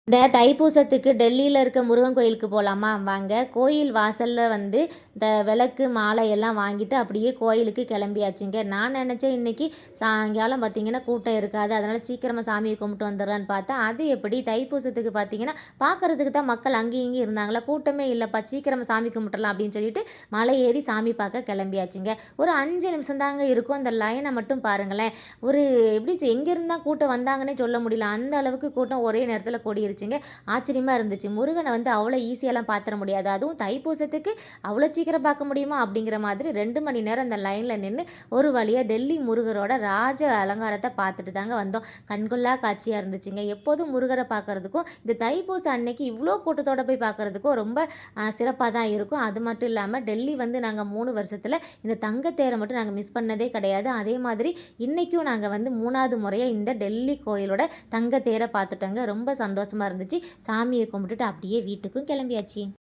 இந்த தைப்பூசத்துக்கு டெல்லியில இருக்க முருகன் கோயிலுக்கு போகலாமா? வாங்க. கோயில் வாசல்ல இந்த விளக்கு, மாலை எல்லாம் வாங்கிட்டு அப்படியே கோயிலுக்கு கிளம்பியாச்சுங்க. நான் நினச்சேன் இன்னைக்கு சாயங்காலம் பார்த்தீங்கன்னா கூட்டம் இருக்காது. அதனால சீக்கிரமா சாமிய கும்பிட்டு வந்துடலான்னு பார்த்தா, அது எப்படி தைப்பூசத்துக்கு பார்த்தீங்கன்னா, பார்க்கறதுக்கு தான் மக்கள் அங்கேயும் இங்கேயும் இருந்தாங்களா, கூட்டமே இல்லப்பா. சீக்கிரமா சாமி கும்பிட்டுறலாம் அப்படின்னு சொல்லிட்டு மலை ஏறி சாமி பார்க்க கிளம்பியாச்சுங்க. ஒரு 5 நிமிஷம் தாங்க இருக்கும். அந்த லைன மட்டும் பாருங்களேன். ஒரு எப்படி எங்கேருந்து தான் கூட்டம் வந்தாங்கன்னே சொல்ல முடியல. அந்த அளவுக்கு கூட்டம் ஒரே நேரத்தில கூடிருச்சுங்க. ஆச்சரியமா இருந்துச்சு. முருகன அவ்வளோ ஈஸியாலாம் பார்த்துற முடியாது. அதுவும் தைப்பூசத்துக்கு அவ்வளோ சீக்கிரம் பார்க்க முடியுமா? அப்படிங்கிற மாதிரி 2 மணி நேரம் அந்த லைன்ல நின்னு ஒரு வழியா டெல்லி முருகரோட ராஜ அலங்காரத்த பார்த்துட்டு தாங்க வந்தோம். கண்கொள்ளா காட்சியா இருந்துச்சுங்க. எப்போதும் முருகர பார்க்கறதுக்கும், இந்த தைப்பூசம் அன்னைக்கு இவ்ளோ கூட்டத்தோட போய் பார்க்கறதுக்கும் ரொம்ப சிறப்பா தான் இருக்கும். அது மட்டும் இல்லாம டெல்லி நாங்க 3 வருஷத்துல இந்த தங்கத்தேர மட்டும் நாங்க மிஸ் பண்ணதே கிடையாது. அதே மாதிரி இன்னைக்கும் நாங்க 3வது முறையா இந்த டெல்லி கோயிலோட தங்கத்தேர பார்த்துட்டோங்க. ரொம்ப சந்தோஷமா இருந்துச்சு. சாமிய கும்பிட்டுட்டு அப்படியே வீட்டுக்கும் கிளம்பியாச்சு.